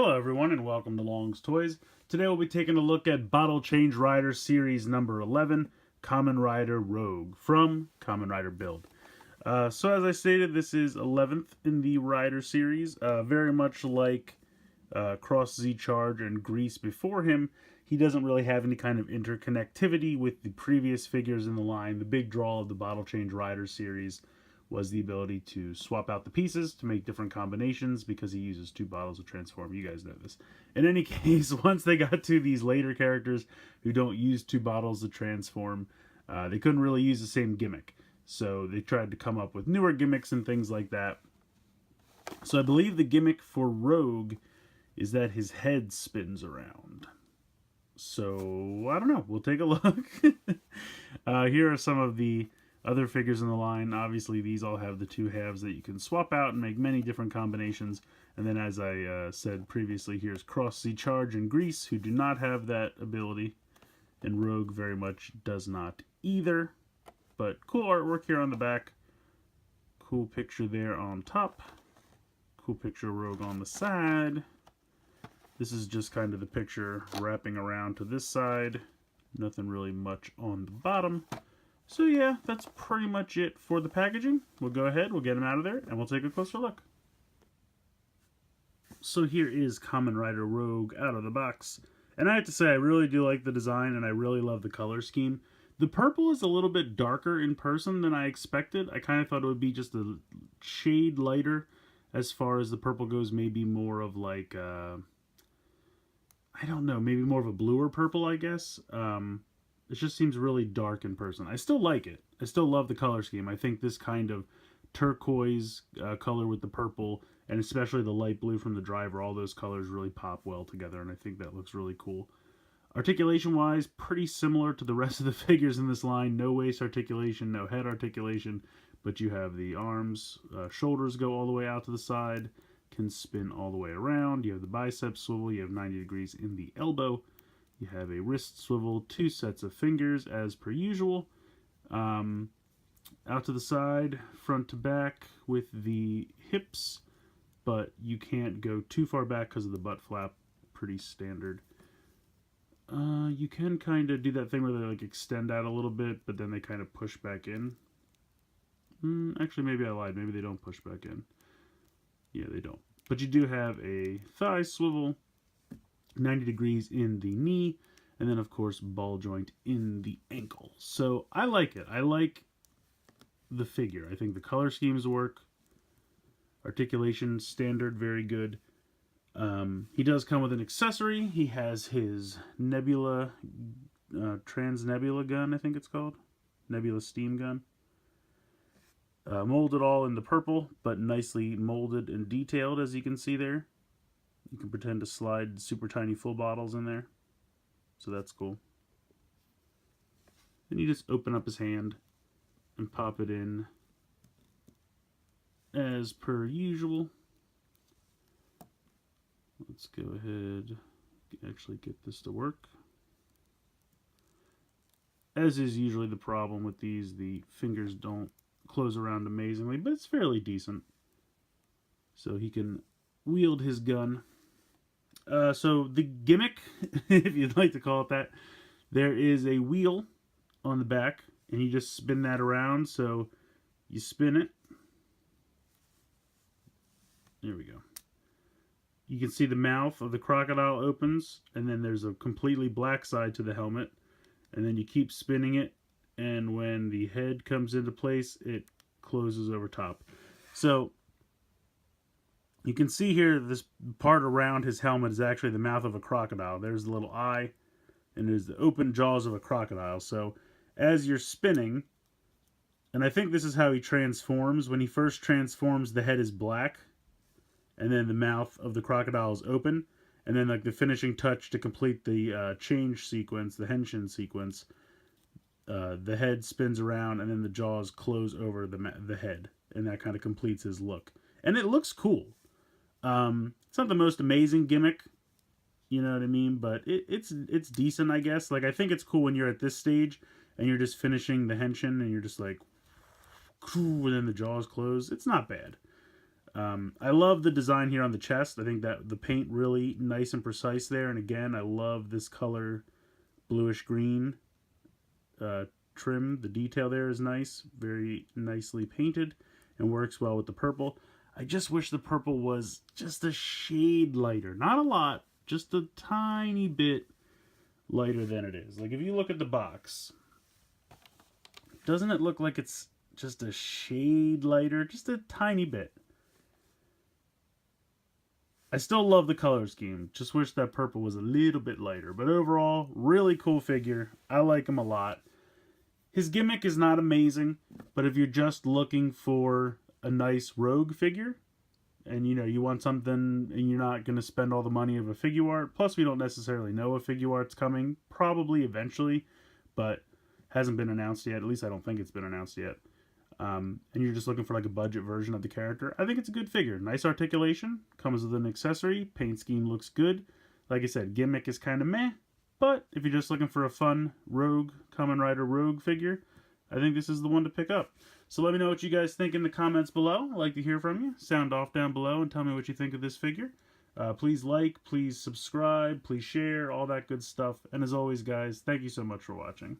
Hello everyone and welcome to Long's Toys. Today we'll be taking a look at Bottle Change Rider Series number 11, Kamen Rider Rogue from Kamen Rider Build. So as I stated, this is 11th in the Rider series. Very much like Cross Z Charge and Grease before him, he doesn't really have any kind of interconnectivity with the previous figures in the line. The big draw of the Bottle Change Rider series was the ability to swap out the pieces to make different combinations because he uses two bottles to transform. You guys know this. In any case, once they got to these later characters who don't use two bottles to transform, they couldn't really use the same gimmick. So they tried to come up with newer gimmicks and things like that. So I believe the gimmick for Rogue is that his head spins around. So, I don't know. We'll take a look. Here are some of the other figures in the line. Obviously, these all have the two halves that you can swap out and make many different combinations. And then, as I said previously, here's Cross Z Charge and Grease, who do not have that ability. And Rogue very much does not either. But cool artwork here on the back. Cool picture there on top. Cool picture of Rogue on the side. This is just kind of the picture wrapping around to this side. Nothing really much on the bottom. So yeah, that's pretty much it for the packaging. We'll go ahead, we'll get them out of there, and we'll take a closer look. So here is Kamen Rider Rogue out of the box. And I have to say, I really do like the design, and I really love the color scheme. The purple is a little bit darker in person than I expected. I kind of thought it would be just a shade lighter as far as the purple goes. Maybe more of like, I don't know, maybe more of a bluer purple, I guess. It just seems really dark in person. I still like it. I still love the color scheme. I think this kind of turquoise color with the purple, and especially the light blue from the driver, all those colors really pop well together, and I think that looks really cool. Articulation-wise, pretty similar to the rest of the figures in this line. No waist articulation, no head articulation, but you have the arms, shoulders go all the way out to the side, can spin all the way around. You have the bicep swivel, you have 90 degrees in the elbow. You have a wrist swivel, two sets of fingers as per usual. Out to the side, front to back with the hips, but you can't go too far back because of the butt flap. Pretty standard. You can kind of do that thing where they like extend out a little bit, but then they kind of push back in. Actually, maybe I lied. Maybe they don't push back in. Yeah, they don't. But you do have a thigh swivel, 90 degrees in the knee, and then of course ball joint in the ankle. So I like it. I like the figure. I think the color schemes work. Articulation standard, very good. He does come with an accessory. He has his Nebula, Trans-Nebula gun, I think it's called. Nebula steam gun. Molded all in the purple, but nicely molded and detailed, as you can see there. You can pretend to slide super tiny full bottles in there. So that's cool. Then you just open up his hand and pop it in as per usual. Let's go ahead and actually get this to work. As is usually the problem with these, the fingers don't close around amazingly, but it's fairly decent. So he can wield his gun. So the gimmick, if you'd like to call it that, there is a wheel on the back, and you just spin that around. So you spin it. There we go. You can see the mouth of the crocodile opens, and then there's a completely black side to the helmet. And then you keep spinning it, and when the head comes into place, it closes over top. So you can see here this part around his helmet is actually the mouth of a crocodile. There's the little eye, and there's the open jaws of a crocodile. So as you're spinning, and I think this is how he transforms. When he first transforms, the head is black, and then the mouth of the crocodile is open. And then like the finishing touch to complete the change sequence, the henshin sequence, the head spins around, and then the jaws close over the head. And that kind of completes his look. And it looks cool. It's not the most amazing gimmick, you know what I mean? But it's decent, I guess. Like, I think it's cool when you're at this stage, and you're just finishing the henshin, and you're just like, and then the jaws close. It's not bad. I love the design here on the chest. I think that the paint really nice and precise there. And again, I love this color, bluish green trim. The detail there is nice, very nicely painted, and works well with the purple. I just wish the purple was just a shade lighter. Not a lot, just a tiny bit lighter than it is. Like if you look at the box, doesn't it look like it's just a shade lighter? Just a tiny bit. I still love the color scheme. Just wish that purple was a little bit lighter. But overall, really cool figure. I like him a lot. His gimmick is not amazing, but if you're just looking for a nice rogue figure, and you want something and you're not going to spend all the money of a figure art, plus we don't necessarily know if figure art's coming, probably eventually, but hasn't been announced yet. At least I don't think it's been announced yet. And you're just looking for like a budget version of the character, I think it's a good figure. Nice articulation, comes with an accessory, paint scheme looks good. Like I said, gimmick is kind of meh, but if you're just looking for a fun rogue, Kamen Rider rogue figure, I think this is the one to pick up. So let me know what you guys think in the comments below. I'd like to hear from you. Sound off down below and tell me what you think of this figure. Please like, please subscribe, please share, all that good stuff. And as always, guys, thank you so much for watching.